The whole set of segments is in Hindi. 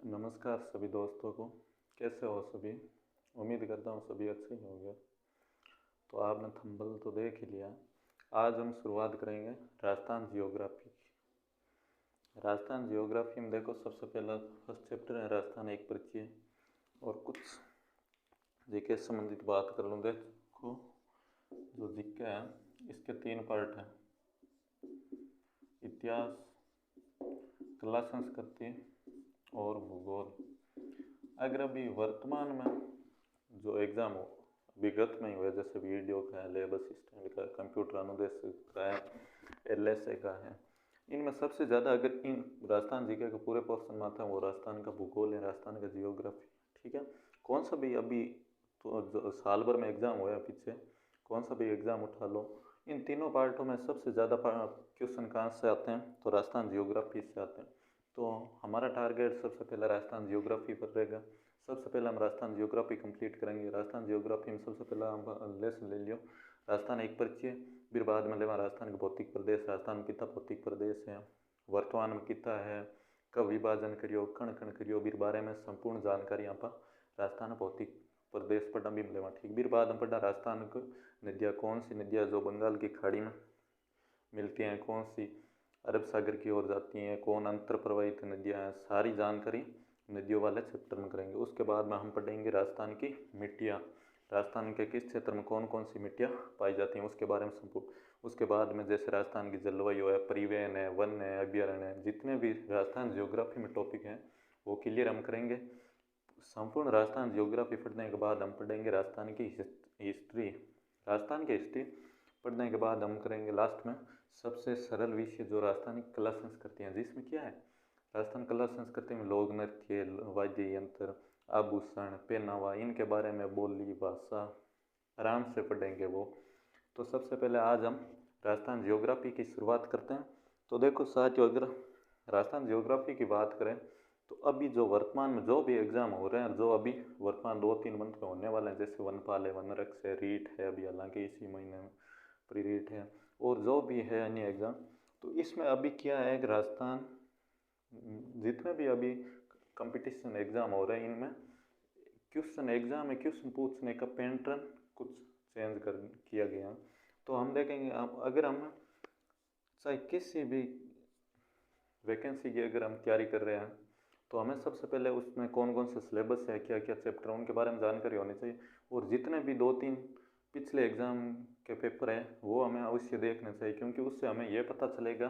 नमस्कार सभी दोस्तों को। कैसे हो सभी? उम्मीद करता हूँ सभी अच्छे ही होंगे। तो आपने थंबनेल तो देख ही लिया। आज हम शुरुआत करेंगे राजस्थान जियोग्राफी की। राजस्थान जियोग्राफी में देखो, सबसे पहला फर्स्ट चैप्टर है राजस्थान एक परिचय, और कुछ जीके संबंधित बात कर लूँ। देखो, जो जीके है इसके 3 पार्ट हैं: इतिहास, कला संस्कृति और भूगोल। अगर अभी वर्तमान में जो एग्ज़ाम हो, विगत में ही हुआ, जैसे वीडियो का है, लेबर असिस्टेंट का, कंप्यूटर अनुदेश का है, एलएसए का है, इनमें सबसे ज़्यादा अगर इन राजस्थान जीके का पूरे पोर्शन में आता है वो राजस्थान का भूगोल है, राजस्थान का जियोग्राफी। ठीक है, कौन सा भी अभी तो जो साल भर में एग्ज़ाम हुआ है पीछे, कौन सा भी एग्ज़ाम उठा लो, इन तीनों पार्टों में सबसे ज़्यादा क्वेश्चन कहाँ से आते हैं? तो राजस्थान जियोग्राफी से आते हैं। तो हमारा टारगेट सबसे पहले राजस्थान जियोग्राफी पर रहेगा। सबसे पहले हम राजस्थान जियोग्राफी कंप्लीट करेंगे। राजस्थान जियोग्राफी में सबसे पहला हम लेसन ले लियो राजस्थान एक परिचय, फिर बाद में लेवा राजस्थान के भौतिक प्रदेश, राजस्थान में कितना भौतिक प्रदेश है, वर्तमान में कितना है, कब विभाजन करियो, कण कण करियो, फिर बारे में संपूर्ण जानकारी यहाँ पर राजस्थान भौतिक प्रदेश पढ़ना भी लेवा। ठीक, फिर बाद में पढ़ना राजस्थान को नदियाँ, कौन सी नदियाँ जो बंगाल की खाड़ी में मिलती हैं, कौन सी अरब सागर की ओर जाती हैं, कौन अंतर प्रवाहित नदियाँ हैं, सारी जानकारी नदियों वाले चैप्टर में करेंगे। उसके बाद में हम पढ़ेंगे राजस्थान की मिट्टियाँ, राजस्थान के किस क्षेत्र में कौन कौन सी मिट्टियाँ पाई जाती हैं उसके बारे में संपूर्ण। उसके बाद में जैसे राजस्थान की जलवायु है, परिवहन है, वन है, अभ्यारण्य है, जितने भी राजस्थान जियोग्राफी में टॉपिक हैं वो क्लियर हम करेंगे। संपूर्ण राजस्थान जियोग्राफी पढ़ने के बाद हम पढ़ेंगे राजस्थान की हिस्ट्री। राजस्थान की हिस्ट्री पढ़ने के बाद हम करेंगे लास्ट में सबसे सरल विषय जो राजस्थानी कला संस्कृति है, जिसमें क्या है, राजस्थान कला संस्कृति में लोक नृत्य, वाद्य यंत्र, आभूषण, पहनावा, इनके बारे में बोली भाषा आराम से पढ़ेंगे वो। तो सबसे पहले आज हम राजस्थान जियोग्राफी की शुरुआत करते हैं। तो देखो साथियों, अगर राजस्थान जियोग्राफी की बात करें तो अभी जो वर्तमान में जो भी एग्ज़ाम हो रहे हैं, जो अभी वर्तमान 2-3 मंथ में होने वाले हैं, जैसे वनपाल है, वनरक्ष है, रीट है, अभी हालांकि इसी महीने में प्री रीट है, और जो भी है अन्य एग्ज़ाम, तो इसमें अभी क्या है कि राजस्थान जितने भी अभी कंपटीशन एग्ज़ाम हो रहे हैं, इनमें क्वेश्चन एग्ज़ाम में क्वेश्चन पूछने का पैटर्न कुछ चेंज कर किया गया। तो हम देखेंगे, अगर हम चाहे किसी भी वैकेंसी की अगर हम तैयारी कर रहे हैं तो हमें सबसे पहले उसमें कौन कौन से सिलेबस है, क्या क्या चैप्टर है, उनके बारे में जानकारी होनी चाहिए। और जितने भी 2-3 पिछले एग्ज़ाम के पेपर हैं वो हमें अवश्य देखने चाहिए, क्योंकि उससे हमें यह पता चलेगा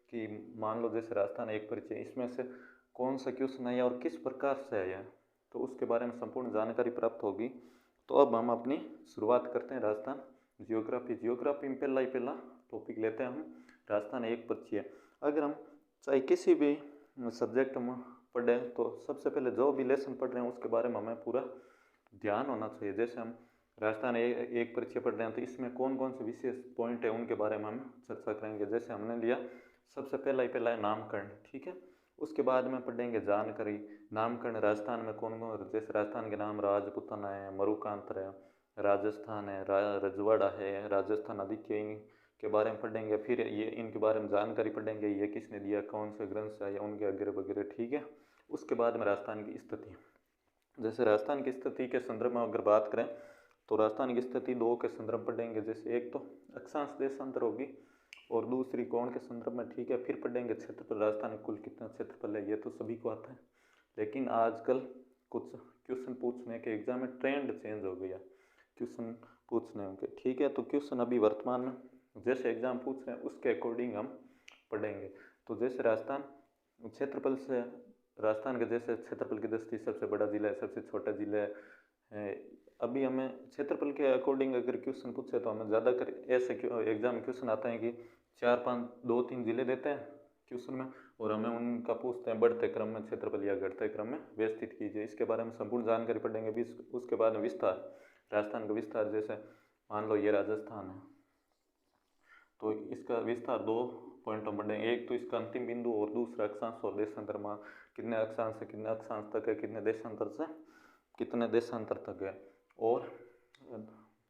कि मान लो जैसे राजस्थान एक परिचय, इसमें से कौन सा क्वेश्चन आया और किस प्रकार से आया, तो उसके बारे में संपूर्ण जानकारी प्राप्त होगी। तो अब हम अपनी शुरुआत करते हैं राजस्थान जियोग्राफी में पहला टॉपिक लेते हैं हम राजस्थान एक परिचय। अगर हम चाहे किसी भी सब्जेक्ट में पढ़ें तो सबसे पहले जो भी लेसन पढ़ रहे हैं उसके बारे में हमें पूरा ध्यान होना चाहिए। जैसे हम राजस्थान एक परिचय पढ़ रहे हैं तो इसमें कौन कौन से विशेष पॉइंट है उनके बारे में हम चर्चा करेंगे। जैसे हमने लिया सबसे पहला है नामकरण। ठीक है, उसके बाद में पढ़ेंगे जानकारी, नामकरण राजस्थान में कौन कौन, जैसे राजस्थान के नाम राजपूताना है, मरुकांतर है, राजस्थान है, रजवाड़ा है, राजस्थान आदित्य, के बारे में पढ़ेंगे। फिर ये इनके बारे में जानकारी पढ़ेंगे, ये किसने दिया, कौन से ग्रंथ से आया, उनके वगैरह वगैरह। ठीक है, उसके बाद में राजस्थान की स्थिति, जैसे राजस्थान की स्थिति के संदर्भ में अगर बात करें तो राजस्थान की स्थिति 2 के संदर्भ पढ़ेंगे। जैसे एक तो अक्षांश देशांतर होगी और दूसरी कोण के संदर्भ में। ठीक है, फिर पढ़ेंगे क्षेत्रफल, राजस्थान कुल कितना क्षेत्रफल है, ये तो सभी को आता है, लेकिन आजकल कुछ क्वेश्चन पूछने के एग्जाम में ट्रेंड चेंज हो गया क्वेश्चन पूछने के। ठीक है, तो क्वेश्चन अभी वर्तमान में जैसे एग्जाम पूछ रहे हैं उसके अकॉर्डिंग हम पढ़ेंगे। तो जैसे राजस्थान क्षेत्रफल से, राजस्थान के जैसे क्षेत्रफल की दृष्टि सबसे बड़ा जिला है, सबसे छोटा जिला है। अभी हमें क्षेत्रफल के अकॉर्डिंग अगर क्वेश्चन पूछे तो हमें ज़्यादातर ऐसे एग्जाम में क्वेश्चन आता है कि 4-5 2-3 जिले देते हैं क्वेश्चन में, और हमें उनका पूछते हैं बढ़ते क्रम में क्षेत्रफल या घटते क्रम में व्यवस्थित कीजिए। इसके बारे में संपूर्ण जानकारी पढ़ेंगे। भी उसके बाद में विस्तार, राजस्थान का विस्तार, जैसे मान लो ये राजस्थान है तो इसका विस्तार 2 पॉइंटों में बढ़ेंगे। एक तो इसका अंतिम बिंदु और दूसरा अक्षांश और देशांतर में कितने अक्षांश से कितने अक्षांश तक है, कितने देशांतर से कितने देशांतर तक है। और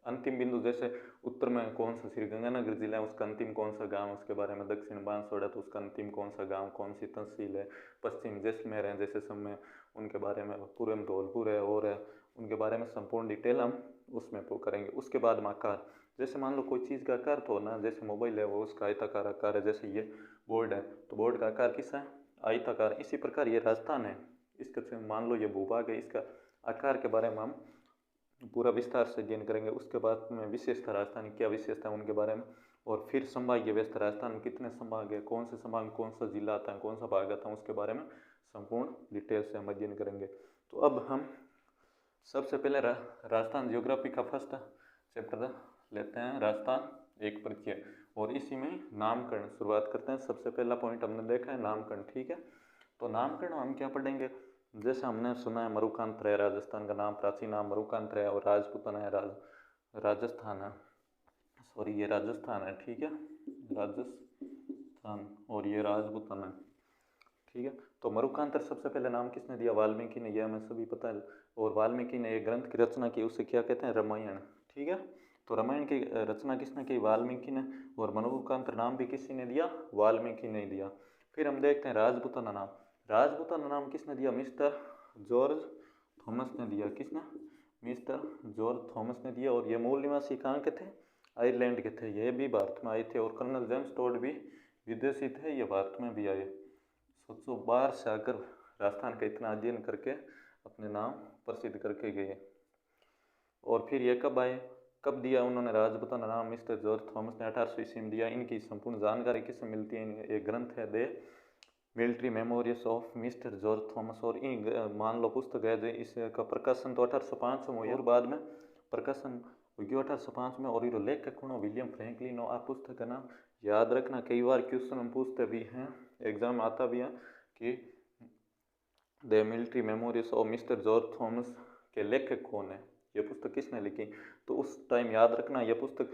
अंतिम बिंदु जैसे उत्तर में कौन सा श्रीगंगानगर जिला है उसका अंतिम कौन सा गांव उसके बारे में, दक्षिण बांसवाड़ा तो उसका अंतिम कौन सा गांव, कौन सी तहसील है, पश्चिम जैसलमेर है जैसे सब में उनके बारे में, पूर्व में धौलपुर है और है उनके बारे में संपूर्ण डिटेल हम उसमें करेंगे। उसके बाद में आकार, जैसे मान लो कोई चीज़ का आकार तो ना, जैसे मोबाइल है वो उसका आयताकार आकार है, जैसे ये बोर्ड है तो बोर्ड का आकार किस है, आयताकार। इसी प्रकार ये राजस्थान है, इसका मान लो ये भूभाग है, इसका आकार के बारे में हम पूरा विस्तार से अध्ययन करेंगे। उसके बाद में विशेषता राजस्थान की क्या विशेषता है उनके बारे में, और फिर संभागीय व्यवस्था राजस्थान में कितने संभाग है, कौन से संभाग में कौन सा जिला आता है, कौन सा भाग आता है, उसके बारे में संपूर्ण डिटेल से हम अध्ययन करेंगे। तो अब हम सबसे पहले राजस्थान ज्योग्राफी का फर्स्ट चैप्टर लेते हैं, राजस्थान एक परिचय, और इसी में नामकरण शुरुआत करते हैं। सबसे पहला पॉइंट हमने देखा है नामकरण, ठीक है। तो नामकरण हम क्या पढ़ेंगे, जैसे हमने सुना है मरुकांतर है राजस्थान का नाम, प्राचीन नाम मरुकांतर है, और राजपूताना है राजस्थान है, सॉरी ये राजस्थान है, ठीक है, राजस्थान, और ये राजपूताना है, ठीक है। तो मरुकांतर सबसे पहले नाम किसने दिया, वाल्मीकि ने, यह हमें सभी पता है। और वाल्मीकि ने एक ग्रंथ की रचना की, उसे क्या कहते हैं, रामायण, ठीक है। तो रामायण की रचना किसने की, वाल्मीकि ने, और मरुकांतर नाम भी किसी ने दिया, वाल्मीकि ने दिया। फिर हम देखते हैं राजपूताना नाम, राजपूताना नाम किसने दिया, मिस्टर जॉर्ज थॉमस ने दिया, किसने, मिस्टर जॉर्ज थॉमस ने दिया। और ये मूल निवासी कहाँ के थे, आयरलैंड के थे, ये भी भारत में आए थे। और कर्नल जेम्स टोड भी विदेशी थे, ये भारत में भी आए। सोचो बाहर से आकर राजस्थान का इतना अध्ययन करके अपने नाम प्रसिद्ध करके गए। और फिर ये कब आए, कब दिया उन्होंने राजपूताना नाम, मिस्टर जॉर्ज थॉमस ने 1800 ईस्वी में दिया। इनकी संपूर्ण जानकारी किससे मिलती है, एक ग्रंथ है the military memorials of mister George Thomas. और इन मान लो पुस्तक है जो इसका प्रकाशन तो 1805 में हुआ, और बाद में प्रकाशन हुई 1805 में। और ये लेखक कौन, विलियम फ्रैंकलिन। और आप पुस्तक का नाम याद रखना, कई बार क्वेश्चन हम पूछते भी हैं, एग्जाम आता भी है कि the military memorials of mister George Thomas के लेखक कौन है, ये पुस्तक किसने लिखी। तो उस टाइम याद रखना यह पुस्तक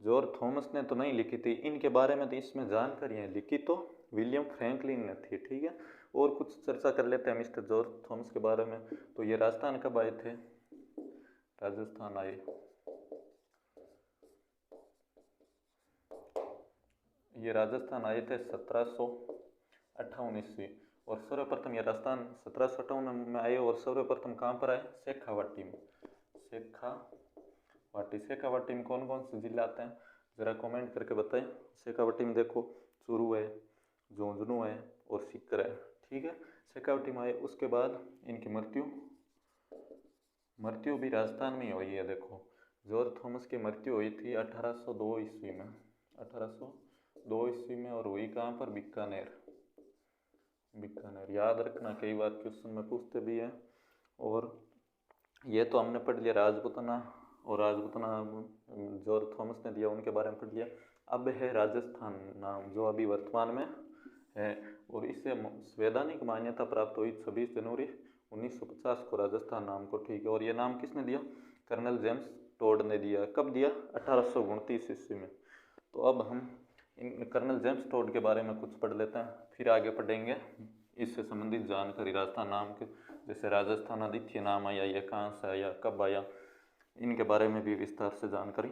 जॉर्ज थॉमस ने तो नहीं लिखी थी, इनके बारे में तो इसमें जानकारी लिखी तो विलियम फ्रैंकलिन ने थी, ठीक है। और कुछ चर्चा कर लेते हैं मिस्टर जॉर्ज थॉमस के बारे में। तो ये राजस्थान कब आए थे, राजस्थान आए, ये राजस्थान आए थे 1758 ईस्वी। और सर्वप्रथम ये राजस्थान 1758 में आए, और सर्वप्रथम कहाँ पर आए, शेखावाटी में, शेखावाटी में कौन कौन से जिले आते हैं जरा कमेंट करके बताएं। शेखावाटी में देखो चूरू है, झुंझुनू है और सीकर है, ठीक है, शेखावाटी में आए। उसके बाद इनकी मृत्यु भी राजस्थान में ही हुई है। देखो जॉर्ज थॉमस की मृत्यु हुई थी 1802 ईस्वी में, 1802 ईस्वी में, और हुई कहाँ पर, बीकानेर, याद रखना, कई बार क्वेश्चन में पूछते भी हैं। और ये तो हमने पढ़ लिया राजपूताना, और राजपूताना जॉर्ज थॉमस ने दिया, उनके बारे में पढ़ लिया। अब है राजस्थान नाम, जो अभी वर्तमान में है, और इससे संवैधानिक मान्यता प्राप्त हुई 26 जनवरी 1950 को राजस्थान नाम को, ठीक है। और ये नाम किसने दिया, कर्नल जेम्स टोड ने दिया, कब दिया, 1829 ईस्वी में। तो अब हम इन कर्नल जेम्स टोड के बारे में कुछ पढ़ लेते हैं, फिर आगे पढ़ेंगे इससे संबंधित जानकारी। राजस्थान नाम के जैसे राजस्थान आदित्य नाम आया, यह कहाँ से आया, कब आया, इनके बारे में भी विस्तार से जानकारी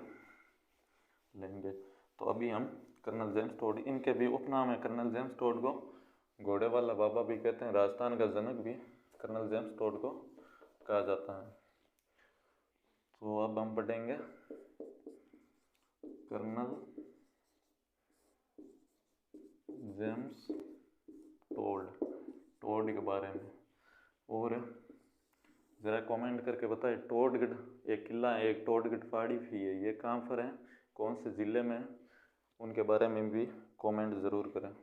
लेंगे। तो अभी हम कर्नल जेम्स टोड, इनके भी उपनाम है, कर्नल जेम्स टोड को घोड़े वाला बाबा भी कहते हैं, राजस्थान का जनक भी कर्नल जेम्स टोड को कहा जाता है। तो अब हम पढ़ेंगे कर्नल जेम्स टोड के बारे में। और ज़रा कमेंट करके बताएं, टोडगढ़ एक किला है, एक टोडगढ़ पहाड़ी भी है, ये कहाँ पर है, कौन से ज़िले में, उनके बारे में भी कमेंट ज़रूर करें,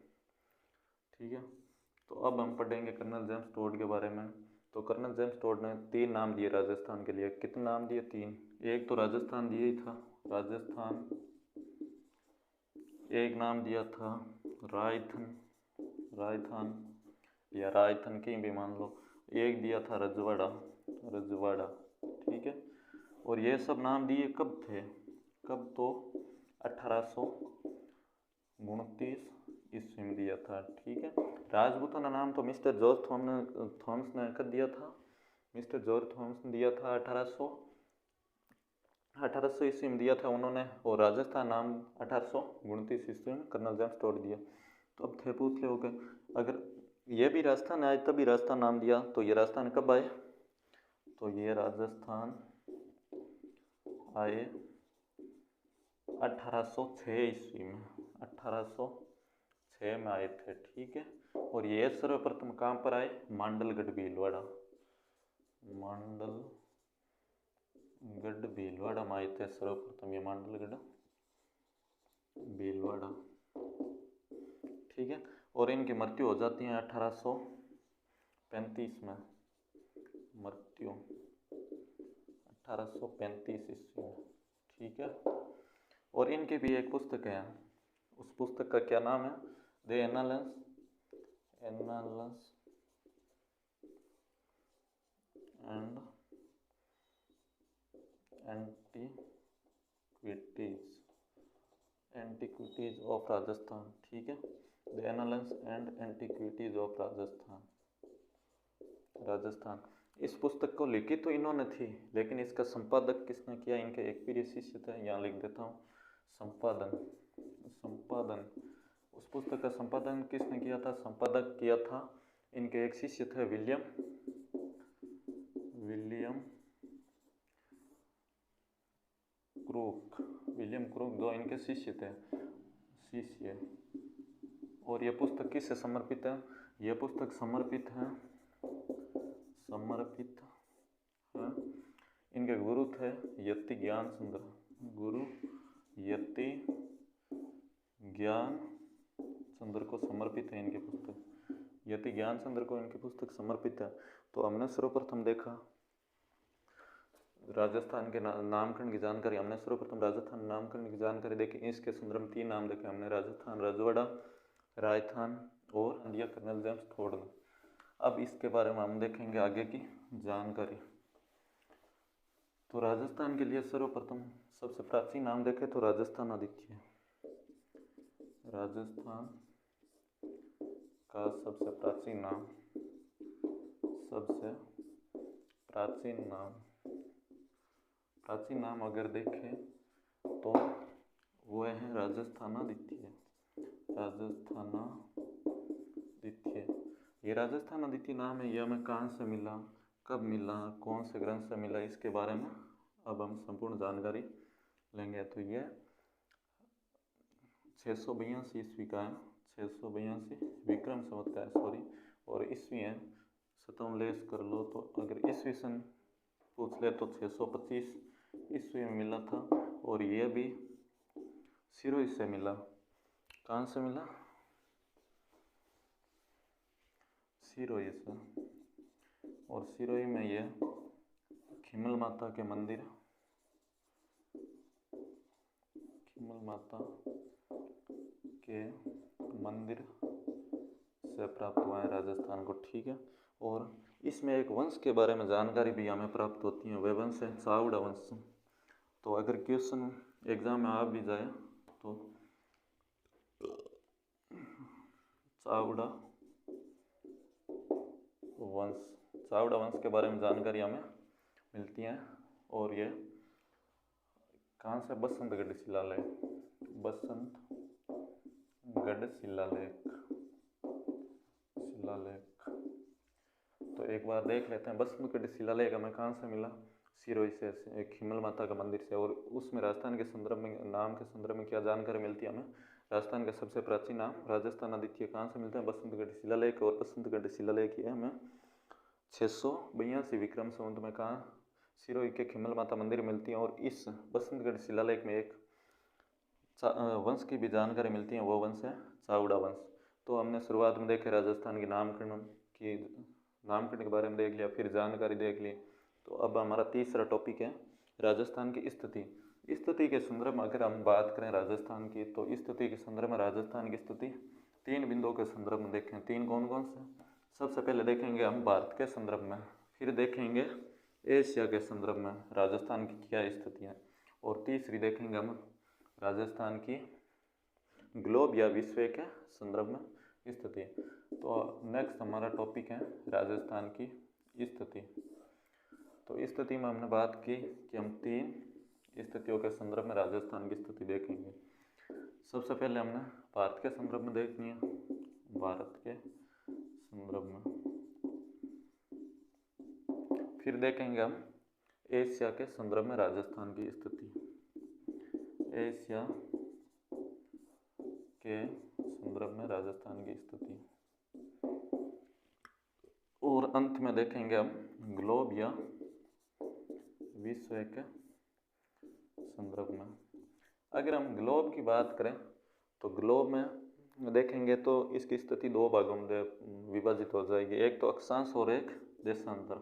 ठीक है। तो अब हम पढ़ेंगे कर्नल जेम्स टोड के बारे में। तो कर्नल जेम्स टोड ने 3 नाम दिए राजस्थान के लिए, कितने नाम दिए, 3। एक तो राजस्थान दिया ही था, राजस्थान, एक नाम दिया था रायथान या रायथन की भी मान लो, एक दिया था रजवाड़ा, ठीक है। और ये सब नाम दिए कब थे, कब, तो 1829 ईस्वी में दिया था, ठीक है। राजपूताना नाम तो मिस्टर जॉर्ज थॉमस ने कर दिया था, मिस्टर जॉर्ज थॉमस ने दिया था 1800 ईस्वी में दिया था उन्होंने, और राजस्थान नाम 1829 ईस्वी में कर्नल जेम्स टोड दिया। तो अब थे पूछ ले के अगर ये भी राजस्थान आए तभी राजस्थान नाम दिया, तो ये राजस्थान कब आए? तो ये राजस्थान आए 1806 ईस्वी में, 1806 में आए थे, ठीक है। और ये सर्वप्रथम कहाँ पर आए? मांडलगढ़ भीलवाड़ा, मांडलगढ़ भीलवाड़ा में आए थे सर्वप्रथम, ये मांडलगढ़ भीलवाड़ा, ठीक है। और इनकी मृत्यु हो जाती है 1835 में, मृत्यु 1835 ईस्वी में, ठीक है। और इनकी भी एक पुस्तक है, उस पुस्तक का क्या नाम है? The एनालस and antiquities of Rajasthan, ठीक है। The एनालस and antiquities of Rajasthan. इस पुस्तक को लिखी तो इन्होंने थी, लेकिन इसका संपादक किसने किया? इनके एक प्रिय शिष्य थे, यहाँ लिख देता हूँ, संपादन। उस पुस्तक का संपादन किसने किया था? संपादक किया था इनके एक शिष्य थे, विलियम क्रूक, दो इनके शिष्य थे। और यह पुस्तक किससे समर्पित है? यह पुस्तक समर्पित है इनके गुरु थे यति ज्ञान चंद्र, गुरु यति ज्ञान चंद्र को समर्पित है इनकी पुस्तक, यति ज्ञान चंद्र को इनकी पुस्तक समर्पित है। तो हमने सर्वप्रथम देखा राजस्थान के नामकरण की जानकारी, हमने सर्वप्रथम राजस्थान नामकरण की जानकारी देखी। इसके संदर्भ में 3 नाम देखे हमने, राजस्थान, रजवाड़ा, राजस्थान और दिया कर्नल जेम्स टोड ने। अब इसके बारे में हम देखेंगे आगे की जानकारी। तो राजस्थान के लिए सर्वप्रथम सबसे प्राचीन नाम देखें तो राजस्थान आदित्य, राजस्थान का सबसे प्राचीन नाम अगर देखें तो वो है राजस्थानादित्य। ये राजस्थानादित्य नाम है, ये हमें कहाँ से मिला, कब मिला, कौन से ग्रंथ से मिला, इसके बारे में अब हम संपूर्ण जानकारी लेंगे। तो ये 682 ईस्वी का है, 682 विक्रम संवत का है, सॉरी, और ईस्वी है सतोलेस कर लो। तो अगर ईस्वी सन पूछ ले तो 625 ईस्वी में मिला था। और ये भी सिरोही से मिला। कहाँ से मिला? सिरोही से। और सिरोही में ये खिमल माता के मंदिर, से प्राप्त हुआ है राजस्थान को, ठीक है। और इसमें एक वंश के बारे में जानकारी भी हमें प्राप्त होती है, वह वंश है चावड़ा वंश। तो अगर क्वेश्चन एग्जाम में आ भी जाए तो चावड़ा वंश के बारे में जानकारी हमें मिलती है। और ये कहाँ से? बसंतगढ़ शिलालेख। तो एक बार देख लेते हैं, बसंतगढ़ शिलालेख हमें कहाँ से मिला? सिरोही से, खिमल माता का मंदिर से। और उसमें राजस्थान के संदर्भ में, नाम के संदर्भ में क्या जानकारी मिलती है हमें? राजस्थान का सबसे प्राचीन नाम राजस्थान आदित्य कहाँ से मिलता है? बसंतगढ़ शिलालेख। और बसंतगढ़ शिलालेख ये हमें 682 विक्रम संवत में कहाँ? सिरोही के खिमल माता मंदिर मिलती है। और इस बसंतगढ़ शिलालेख में एक वंश की भी जानकारी मिलती है, वो वंश है चावड़ा वंश। तो हमने शुरुआत में देखे राजस्थान के नामकरण के बारे में देख लिया, फिर जानकारी देख ली। तो अब हमारा तीसरा टॉपिक है राजस्थान की स्थिति के संदर्भ में अगर हम बात करें राजस्थान की, तो स्थिति के संदर्भ में राजस्थान की स्थिति 3 बिंदुओं के संदर्भ में देखें। 3 कौन कौन से? सबसे पहले देखेंगे हम भारत के संदर्भ में, फिर देखेंगे एशिया के संदर्भ में राजस्थान की क्या स्थिति है, और तीसरी देखेंगे हम राजस्थान की ग्लोब या विश्व के संदर्भ में स्थिति। तो नेक्स्ट हमारा टॉपिक है राजस्थान की स्थिति। तो स्थिति में हमने बात की कि हम 3 स्थितियों के संदर्भ में राजस्थान की स्थिति देखेंगे। सबसे पहले हमने भारत के संदर्भ में देखनी है, भारत के संदर्भ में। फिर देखेंगे हम एशिया के संदर्भ में राजस्थान की स्थिति, एशिया के संदर्भ में राजस्थान की स्थिति। और अंत में देखेंगे हम ग्लोब या विश्व के संदर्भ में। अगर हम ग्लोब की बात करें तो ग्लोब में देखेंगे तो इसकी स्थिति दो भागों में विभाजित हो जाएगी, एक तो अक्षांश और एक देशांतर।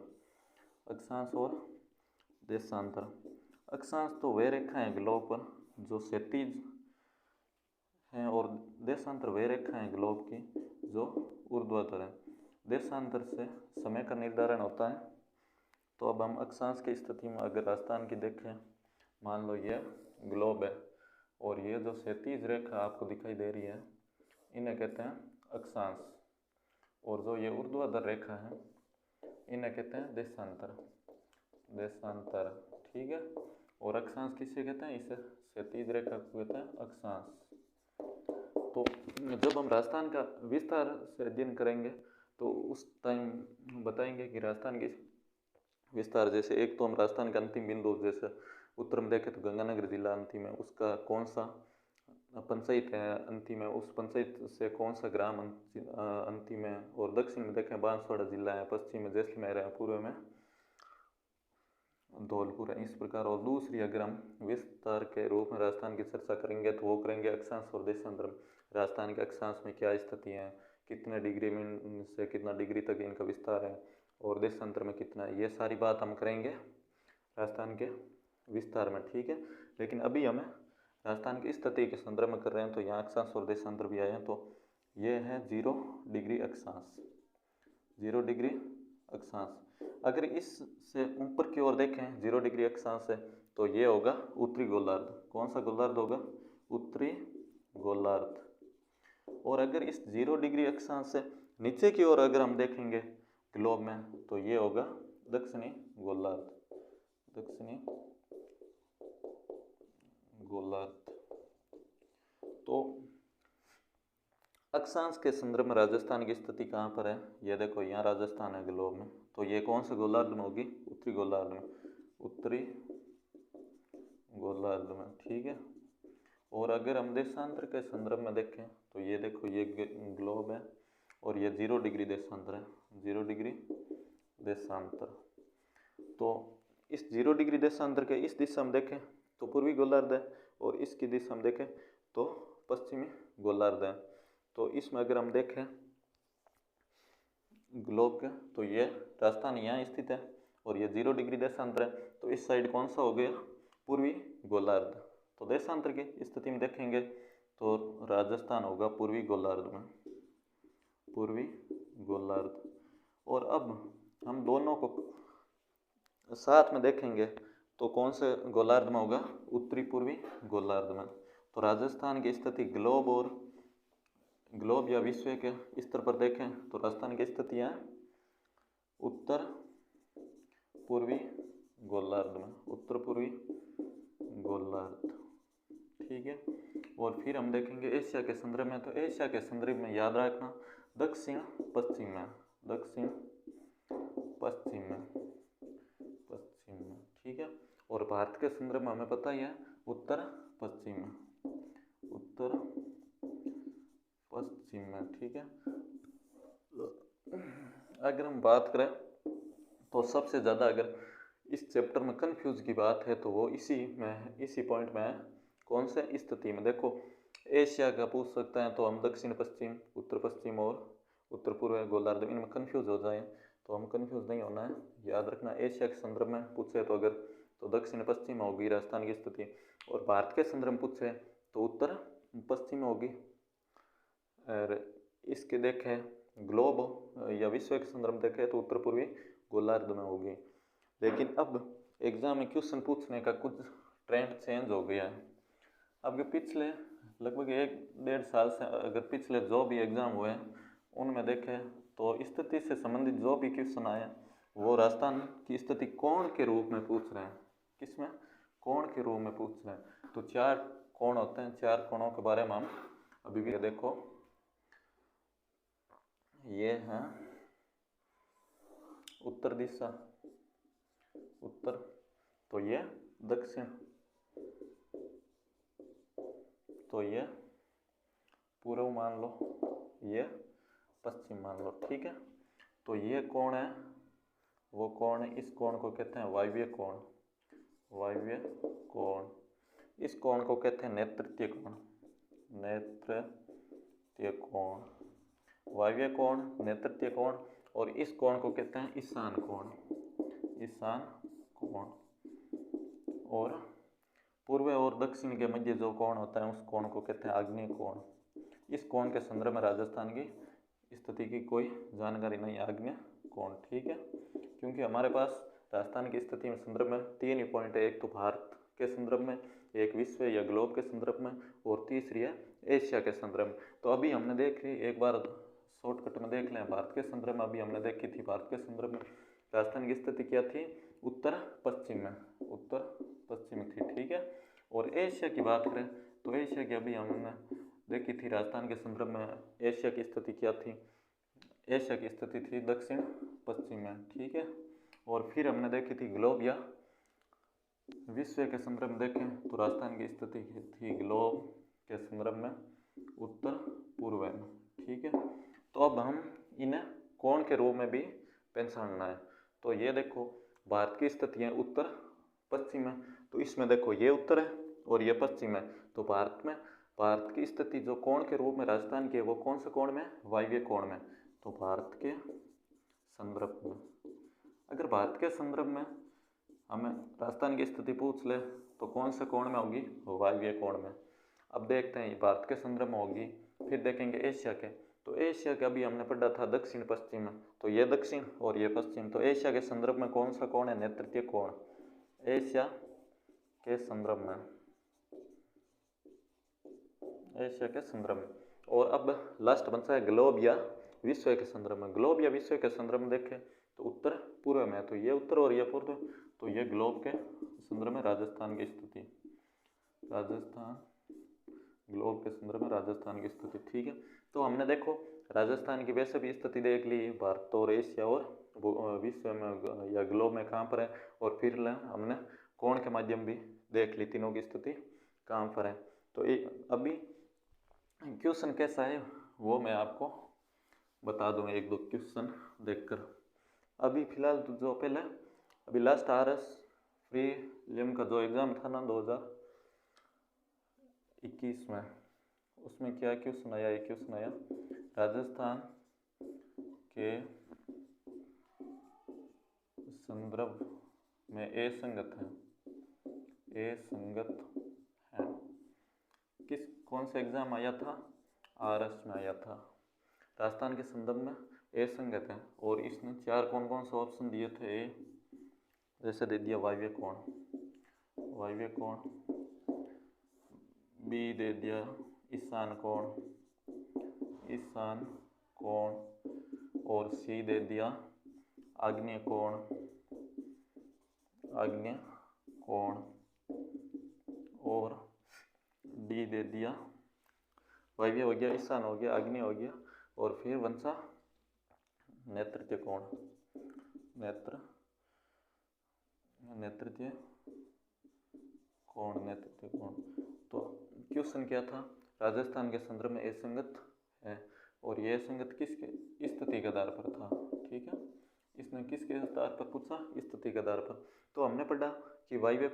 अक्षांश और देशांतर। अक्षांश तो वे रेखाएं ग्लोब पर जो क्षैतिज हैं और देशांतर वे रेखाएं ग्लोब की जो ऊर्ध्वाधर है। देशांतर से समय का निर्धारण होता है। तो अब हम अक्षांश की स्थिति में अगर राजस्थान की देखें, मान लो ये ग्लोब है और ये जो क्षैतिज रेखा आपको दिखाई दे रही है इन्हें कहते हैं अक्षांश, और जो ये ऊर्ध्वाधर रेखा है इन्हें कहते हैं देशांतर। देशांतर, ठीक है। और अक्षांश किसे कहते हैं? इसे क्षैतिज रेखा को कहते हैं अक्षांश। तो जब हम राजस्थान का विस्तार से अध्ययन करेंगे तो उस टाइम बताएंगे कि राजस्थान की विस्तार, जैसे एक तो हम राजस्थान का अंतिम बिंदु, जैसे उत्तर में देखें तो गंगानगर जिला अंतिम है, उसका कौन सा पंचायत है अंतिम है, उस पंचायत से कौन सा ग्राम अंतिम है। और दक्षिण में देखें बांसवाड़ा जिला है, पश्चिम में जैसलमेर है, पूर्व में धौलपुर है, इस प्रकार। और दूसरी अगर हम विस्तार के रूप में राजस्थान की चर्चा करेंगे तो वो करेंगे अक्षांश और देशांतर में। राजस्थान के अक्षांश में क्या स्थिति है, कितने डिग्री में से कितना डिग्री तक इनका विस्तार है, और देशांतर में कितना है, ये सारी बात हम करेंगे राजस्थान के विस्तार में, ठीक है। लेकिन अभी हमें राजस्थान की स्थिति के संदर्भ में कर रहे हैं तो यहाँ अक्षांश और देशांतर भी आए हैं। तो ये है 0 डिग्री अक्षांश, 0 डिग्री अक्षांश। अगर इससे ऊपर की ओर देखें 0 डिग्री अक्षांश है तो ये होगा उत्तरी गोलार्ध। कौन सा गोलार्ध होगा? उत्तरी गोलार्ध। और अगर इस 0 डिग्री अक्षांश से नीचे की ओर अगर हम देखेंगे ग्लोब में तो ये होगा दक्षिणी गोलार्ध, दक्षिणी गोलार्ध। तो अक्षांश के संदर्भ में राजस्थान की स्थिति कहाँ पर है? ये देखो यहाँ राजस्थान है ग्लोब में, तो ये कौन से गोलार्ध में होगी? उत्तरी गोलार्ध में, उत्तरी गोलार्ध में, ठीक है। और अगर हम देशांतर के संदर्भ में देखें तो ये देखो ये ग्लोब है और ये 0 डिग्री देशांतर है, 0 डिग्री देशांतर। तो इस 0 डिग्री देशांतर के इस दिशा में देखें तो पूर्वी गोलार्ध है और इसकी दिशा में देखें तो पश्चिमी गोलार्ध है। तो इसमें अगर हम देखें ग्लोब के तो ये राजस्थान यहाँ स्थित है और ये 0 डिग्री देशांतर है, तो इस साइड कौन सा हो गया? पूर्वी गोलार्ध। तो देशांतर की स्थिति में देखेंगे तो राजस्थान होगा पूर्वी गोलार्ध में, पूर्वी गोलार्ध। और अब हम दोनों को साथ में देखेंगे तो कौन से गोलार्ध में होगा? उत्तरी पूर्वी गोलार्ध में। तो राजस्थान की स्थिति ग्लोब और ग्लोब या विश्व के स्तर पर देखें तो राजस्थान की स्थिति है उत्तर पूर्वी गोलार्ध में, उत्तर पूर्वी गोलार्ध, ठीक है। और फिर हम देखेंगे एशिया के संदर्भ में, तो एशिया के संदर्भ में याद रखना दक्षिण पश्चिम में, दक्षिण पश्चिम में, पश्चिम में, ठीक है। और भारत के संदर्भ में हमें पता ही है उत्तर पश्चिम में, उत्तर पश्चिम में, ठीक है। अगर हम बात करें तो सबसे ज़्यादा अगर इस चैप्टर में कंफ्यूज की बात है तो वो इसी में, इसी पॉइंट में है। कौन से? स्थिति में। देखो एशिया का पूछ सकते हैं तो हम दक्षिण पश्चिम, उत्तर पश्चिम और उत्तर पूर्व गोलार्ध, इनमें कंफ्यूज हो जाए तो हम कंफ्यूज नहीं होना है, याद रखना। एशिया के संदर्भ में पूछे तो अगर तो दक्षिण पश्चिम होगी राजस्थान की स्थिति, और भारत के संदर्भ में पूछे तो उत्तर पश्चिम होगी। और इसके देखें ग्लोब या विश्व के संदर्भ में देखें तो उत्तर पूर्वी गोलार्ध में होगी। लेकिन अब एग्जाम में क्वेश्चन पूछने का कुछ ट्रेंड चेंज हो गया है। अब के पिछले लगभग 1-1.5 साल से अगर पिछले जो भी एग्जाम हुए उनमें देखें तो स्थिति से संबंधित जो भी क्वेश्चन आए वो राजस्थान की स्थिति कोण के रूप में पूछ रहे हैं। किसमें? कोण के रूप में पूछ रहे हैं। तो 4 कोण होते हैं, 4 कोणों के बारे में हम अभी भी देखो। ये है उत्तर दिशा, उत्तर, तो ये दक्षिण, तो ये पूर्व मान लो, ये पश्चिम मान लो, ठीक है। तो ये कोण है, वो कोण है, इस कोण को कहते हैं वायव्य कोण, वायव्य कोण। इस कोण को कहते हैं नेतृत्य कोण, नेतृत्य कोण, वायव्य कोण, नेतृत्य कोण। और इस कोण को कहते हैं ईशान कोण, ईशान कोण। और पूर्व और दक्षिण के मध्य जो कोण होता है उस कोण को कहते हैं आग्नेय कोण। इस कोण के संदर्भ में राजस्थान की स्थिति की कोई जानकारी नहीं, आग्नेय कोण, ठीक है। क्योंकि हमारे पास राजस्थान की स्थिति में संदर्भ में 3 ही पॉइंट है, एक तो भारत के संदर्भ में, एक विश्व या ग्लोब के संदर्भ में, और तीसरी है एशिया के संदर्भ में। तो अभी हमने देख ली, एक बार शॉर्टकट में देख लें भारत के संदर्भ में। अभी हमने देखी थी भारत के संदर्भ में राजस्थान की स्थिति क्या थी, उत्तर पश्चिम में, उत्तर पश्चिम थी, ठीक है। और एशिया की बात करें तो एशिया की अभी हमने देखी थी राजस्थान के संदर्भ में एशिया की स्थिति क्या थी, एशिया की स्थिति थी दक्षिण पश्चिम में, ठीक है। और फिर हमने देखी थी ग्लोब या विश्व के संदर्भ में देखें तो राजस्थान की स्थिति थी ग्लोब के संदर्भ में उत्तर पूर्व में, ठीक है। तो अब हम इन्हें कोण के रूप में भी पहचानना है। तो ये देखो भारत की स्थिति है उत्तर पश्चिम में, तो इसमें देखो ये उत्तर है और ये पश्चिम है। तो भारत में भारत की स्थिति जो कोण के रूप में राजस्थान की है वो कौन से कोण में, वायव्य कोण में। तो भारत के संदर्भ में, अगर भारत के संदर्भ में हमें राजस्थान की स्थिति पूछ ले तो कौन से कोण में होगी, वायव्य कोण में। अब देखते हैं भारत के संदर्भ में होगी, फिर देखेंगे एशिया के। तो एशिया का भी हमने पढ़ा था दक्षिण पश्चिम में, तो ये दक्षिण और ये पश्चिम। तो एशिया के संदर्भ में कौन सा कोण है, नेतृत्य कोण, एशिया के संदर्भ में, एशिया के संदर्भ में। और अब लास्ट बनता है ग्लोब या विश्व के संदर्भ में। ग्लोब या विश्व के संदर्भ में देखें तो उत्तर पूर्व में, तो ये उत्तर और ये पूर्व, तो ये ग्लोब के संदर्भ में राजस्थान की स्थिति, राजस्थान ग्लोब के संदर्भ में राजस्थान की स्थिति, ठीक है। तो हमने देखो राजस्थान की वैसे भी स्थिति देख ली, भारत और एशिया और विश्व में या ग्लोब में कहाँ पर है, और फिर हमने कोण के माध्यम भी देख ली तीनों की स्थिति कहाँ पर है। तो अभी क्वेश्चन कैसा है वो मैं आपको बता दूँ, एक दो क्वेश्चन देखकर। अभी फिलहाल तो जो पहले अभी लास्ट RS प्रीलिम का जो एग्ज़ाम था ना 2021 में, उसमें क्या क्वेश्चन आया, एक क्वेश्चन आया राजस्थान के संदर्भ में असंगत है, असंगत है, किस कौन सा एग्ज़ाम आया था, RS में आया था। राजस्थान के संदर्भ में असंगत है और इसने 4 कौन कौन से ऑप्शन दिए थे, जैसे दे दिया वायव्य कोण, वायव्य कोण, बी दे दिया ईशान कोण, ईशान कोण, और सी दे दिया आग्नेय कोण, आग्नेय कोण, और डी दे दिया वायव्य हो गया, ईशान हो गया, आग्नेय हो गया, और फिर बनसा नेतृत्य कोण, नेतृत्य कोण, नेतृत्य कोण। तो क्वेश्चन क्या था, राजस्थान के संदर्भ में असंगत है, और ये असंगत किसके स्थिति के आधार पर था, ठीक है। इसने किसके आधार पर पूछा, स्थिति के आधार पर। तो हमने पढ़ा कि वायव्य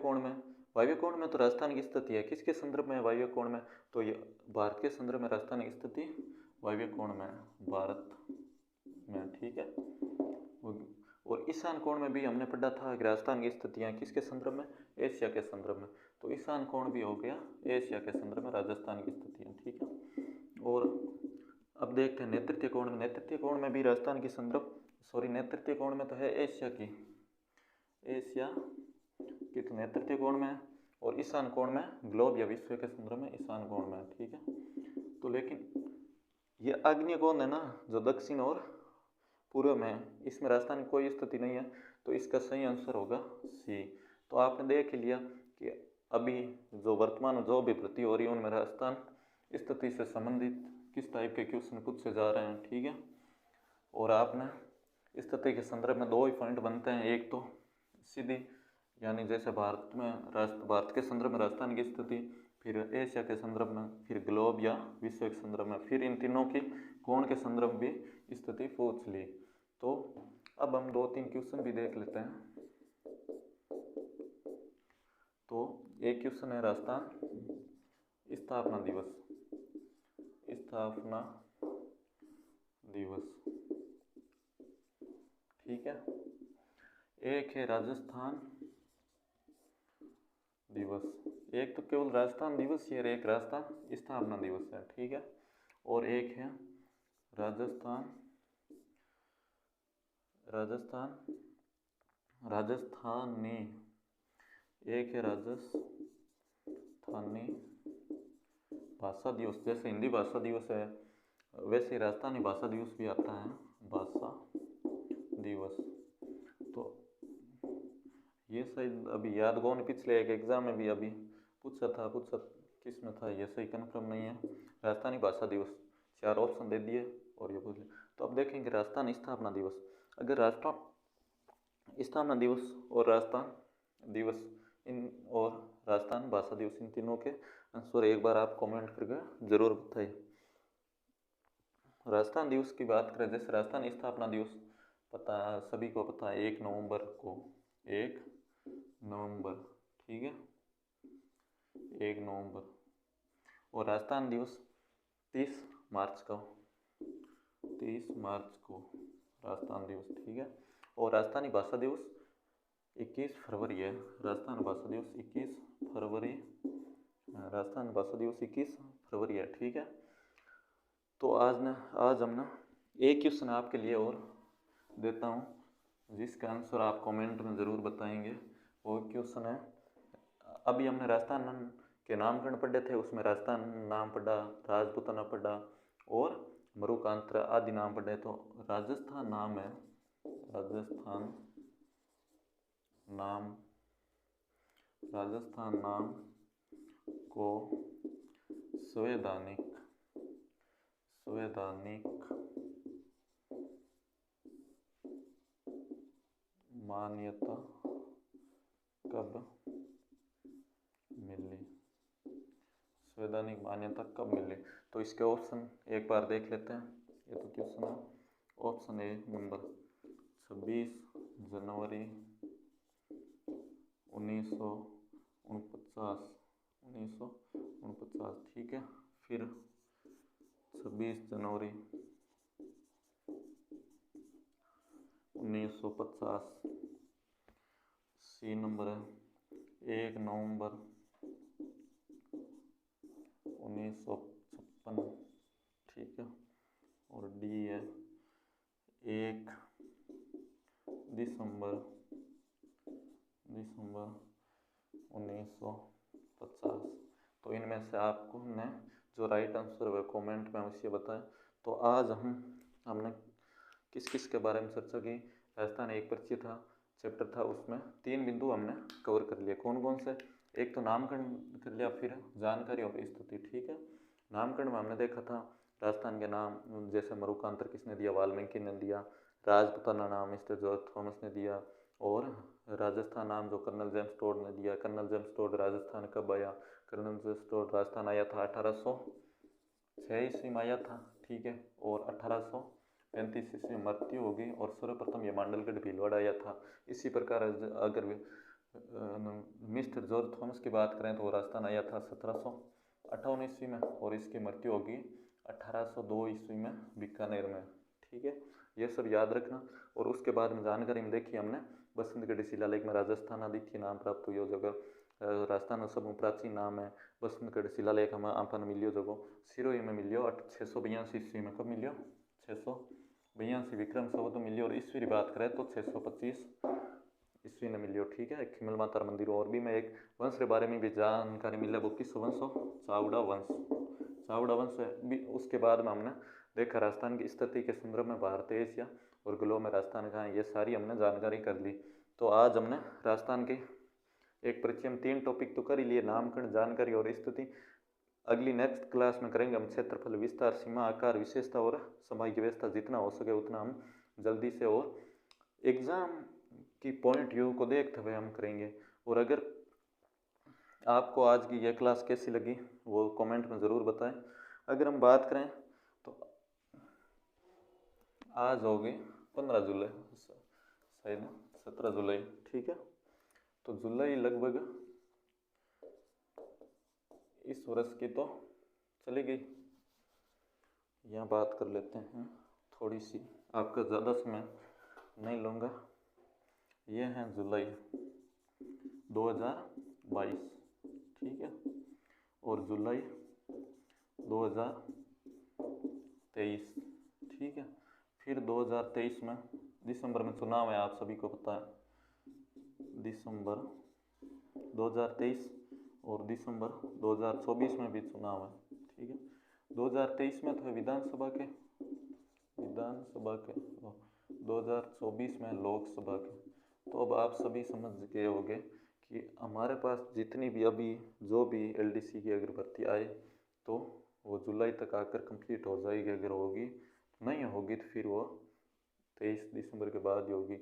कोण में तो राजस्थान की स्थिति है, किसके संदर्भ में वायव्य कोण में, तो ये भारत के संदर्भ में राजस्थान की स्थिति वायव्य कोण में, भारत में, ठीक है। और ईशान कोण में भी हमने पढ़ा था राजस्थान की स्थितियाँ किसके संदर्भ में, एशिया के संदर्भ में। तो ईशान कोण भी हो गया एशिया के संदर्भ में राजस्थान की स्थितियाँ, ठीक है। और अब देखते हैं नेतृत्य कोण में। नेतृत्य कोण में भी राजस्थान की संदर्भ, नेतृत्य कोण में तो है एशिया की, एशिया की तो नेतृत्य कोण में, और ईशान कोण में ग्लोब या विश्व के संदर्भ में ईशान कोण में, ठीक है। तो लेकिन ये आग्नेय कोण है ना जो दक्षिण और पूर्व में, इसमें राजस्थान की कोई स्थिति नहीं है, तो इसका सही आंसर होगा सी। तो आपने देख लिया कि अभी जो वर्तमान जो भी भर्ती हो रही है उनमें राजस्थान स्थिति से संबंधित किस टाइप के क्वेश्चन पूछे जा रहे हैं, ठीक है। और आपने स्थिति के संदर्भ में दो ही पॉइंट बनते हैं, एक तो सीधी यानी जैसे भारत के संदर्भ में राजस्थान की स्थिति, फिर एशिया के संदर्भ में, फिर ग्लोब या विश्व के संदर्भ में, फिर इन तीनों की कोण के संदर्भ भी स्थिति पूछ ली। तो अब हम 2-3 क्वेश्चन भी देख लेते हैं। तो एक क्वेश्चन है राजस्थान स्थापना दिवस, स्थापना दिवस, ठीक है। एक है राजस्थान दिवस, एक तो केवल राजस्थान दिवस है, एक राजस्थान स्थापना दिवस है, ठीक है। और एक है राजस्थानी, एक है राजस्थानी भाषा दिवस। जैसे हिंदी भाषा दिवस है वैसे ही राजस्थानी भाषा दिवस भी आता है, भाषा दिवस। तो ये शायद अभी याद कौन पिछले एक एग्जाम में भी अभी पूछा किस में था, ये सही कन्फर्म नहीं है। राजस्थानी भाषा दिवस 4 ऑप्शन दे दिए और ये पूछ लिया। तो अब देखेंगे राजस्थान स्थापना दिवस। अगर राजस्थान स्थापना दिवस और राजस्थान दिवस इन और राजस्थान भाषा दिवस इन तीनों के आंसर एक बार आप कमेंट करके जरूर बताइए। राजस्थान दिवस की बात करें, जैसे राजस्थान स्थापना दिवस पता सभी को पता है 1 नवंबर को, 1 नवंबर, ठीक है, 1 नवंबर। और राजस्थान दिवस 30 मार्च को, 30 मार्च को राजस्थान दिवस, ठीक है। और राजस्थानी भाषा दिवस 21 फरवरी है, राजस्थान भाषा दिवस 21 फरवरी, राजस्थान भाषा दिवस 21 फरवरी है, ठीक है। तो आज हम ना एक क्वेश्चन आपके लिए और देता हूँ जिसका आंसर आप कमेंट में ज़रूर बताएंगे। वो क्वेश्चन है, अभी हमने राजस्थान के नामकरण पढ़े थे, उसमें राजस्थान नाम पढ़ा, राजपूताना पढ़ा और मरुकांत्र आदि नाम पढ़े। तो राजस्थान नाम है, राजस्थान नाम को संवैधानिक मान्यता कब मिली, संवैधानिक मान्यता कब मिली। तो इसके ऑप्शन एक बार देख लेते हैं। ये तो क्वेश्चन है, ऑप्शन ए नंबर 26 जनवरी 1949, ठीक है। फिर 26 जनवरी 1950, सी नंबर है 1 नवंबर 1956, ठीक है। और डी है 1 दिसंबर 1950। तो इनमें से आपको ने जो राइट आंसर है कमेंट में अवश्य बताएं। तो आज हमने किस किस के बारे में चर्चा की। राजस्थान एक परिचय था, चैप्टर था, उसमें 3 बिंदु हमने कवर कर लिए। कौन कौन से? एक तो नामकरण कर लिया, फिर जानकारी और स्थिति, ठीक है। नामकरण में हमने देखा था राजस्थान के नाम, जैसे मरुकांतर किसने दिया, वाल्मीकि ने दिया। राजपूताना नाम मिस्टर जॉर्ज थॉमस ने दिया। और राजस्थान नाम जो कर्नल जेम्स टोड ने दिया। कर्नल जेम्स टोड राजस्थान कब आया? कर्नल जेम्स टोड राजस्थान आया था 1806 ईस्वी में आया था, ठीक है। और 1835 ईस्वी में मृत्यु हो गई और सर्वप्रथम ये मांडलगढ़ भीलवाड़ा आया था। इसी प्रकार अगर मिस्टर जॉर्ज थॉमस की बात करें तो राजस्थान आया था 1758 ईस्वी में और इसकी मृत्यु होगी 1802 ईस्वी में बीकानेर में, ठीक है। ये सब याद रखना। और उसके बाद में जानकारी में देखी हमने बसंतगढ़ शिलालेख में राजस्थान आदित्य नाम प्राप्त हुई जगह। राजस्थान सब प्राचीन नाम है। बसंतगढ़ शिलालेख हम आपन मिलियो जगह सिरोही में मिलियो 682 ईस्वी में। कब मिलियो? 682 विक्रम संवत मिलियो। और ईस्वी की बात करें तो 625 ईस्वी ने मिलियो, ठीक है। खिमल माता मंदिर। और भी मैं एक वंश के बारे में भी जानकारी मिले, वो किस वंश हो? चावड़ा वंश है। उसके बाद में हमने देखा राजस्थान की स्थिति के संदर्भ में भारत, एशिया और ग्लोब में राजस्थान कहाँ है, ये सारी हमने जानकारी कर ली। तो आज हमने राजस्थान के एक परिचय में 3 टॉपिक तो कर ही लिए, नामकरण, जानकारी और स्थिति। अगली नेक्स्ट क्लास में करेंगे हम क्षेत्रफल, विस्तार, सीमा, आकार, विशेषता और सामायिक व्यवस्था। जितना हो सके उतना हम जल्दी से और एग्ज़ाम की पॉइंट व्यू को देखते हुए हम करेंगे। और अगर आपको आज की यह क्लास कैसी लगी वो कमेंट में ज़रूर बताएं। अगर हम बात करें तो आज हो गई 15 जुलाई, शायद 17 जुलाई, ठीक है। तो जुलाई लगभग इस वर्ष की तो चली गई। यहाँ बात कर लेते हैं थोड़ी सी, आपका ज़्यादा समय नहीं लूँगा। ये है जुलाई 2022, ठीक है, और जुलाई 2023, ठीक है। फिर 2023 में दिसंबर में चुनाव है, आप सभी को पता है। दिसंबर 2023 और दिसंबर 2024 में भी चुनाव है, ठीक है। 2023 में थे विधानसभा के, 2024 में लोकसभा के। तो अब आप सभी समझ गए होंगे कि हमारे पास जितनी भी अभी जो भी एलडीसी की अगर भर्ती आए तो वो जुलाई तक आकर कंप्लीट हो जाएगी। अगर होगी, नहीं होगी तो फिर वो 23 दिसंबर के बाद ही होगी।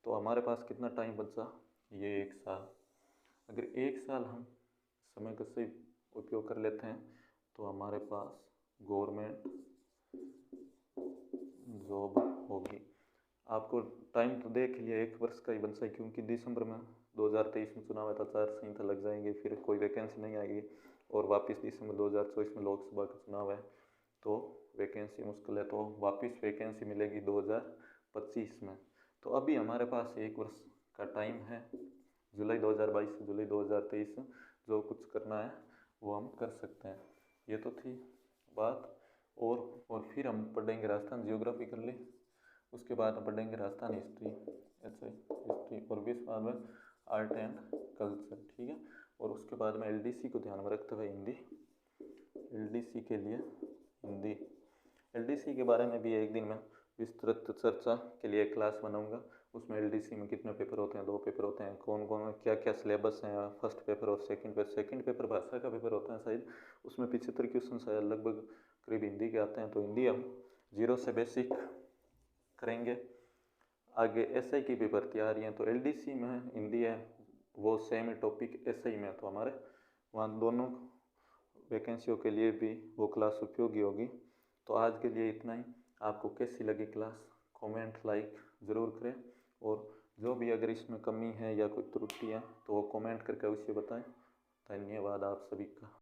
तो हमारे पास कितना टाइम बचा, ये 1 साल। अगर 1 साल हम समय का सही उपयोग कर लेते हैं तो हमारे पास गवर्नमेंट जॉब होगी। आपको टाइम तो देख लिया 1 वर्ष का ही बचा है, क्योंकि दिसंबर में 2023 में चुनाव है तो आचार संहिता लग जाएंगे, फिर कोई वैकेंसी नहीं आएगी। और वापस दिसंबर 2024 में लोकसभा का चुनाव है तो वैकेंसी मुश्किल है, तो वापस वैकेंसी मिलेगी 2025 में। तो अभी हमारे पास 1 वर्ष का टाइम है, जुलाई 2022 से जुलाई 2023। जो कुछ करना है वो हम कर सकते हैं। ये तो थी बात। और फिर हम पढ़ेंगे राजस्थान जियोग्राफी कर ली, उसके बाद हम पढ़ेंगे राजस्थान हिस्ट्री, हिस्ट्री, और 20 बाद में आर्ट एंड कल्चर, ठीक है। और उसके बाद में एलडीसी को ध्यान में रखते हुए हिंदी, एलडीसी के लिए हिंदी, एलडीसी के बारे में भी एक दिन में विस्तृत चर्चा के लिए क्लास बनाऊंगा। उसमें एलडीसी में कितने पेपर होते हैं, 2 पेपर होते हैं, कौन कौन क्या क्या सिलेबस हैं, फर्स्ट पेपर और सेकंड पेपर भाषा का पेपर होता है शायद, उसमें 75 क्वेश्चन शायद लगभग करीब हिंदी के आते हैं। तो हिंदी हम 0 से बेसिक करेंगे। आगे एसआई की भी भर्ती आ रही है, तो एलडीसी में हिंदी है वो सेम टॉपिक एसआई में, तो हमारे वहाँ दोनों वैकेंसियों के लिए भी वो क्लास उपयोगी होगी। तो आज के लिए इतना ही। आपको कैसी लगी क्लास कमेंट लाइक ज़रूर करें, और जो भी अगर इसमें कमी है या कोई त्रुटि है तो वो कमेंट करके अवश्य बताएं। धन्यवाद आप सभी का।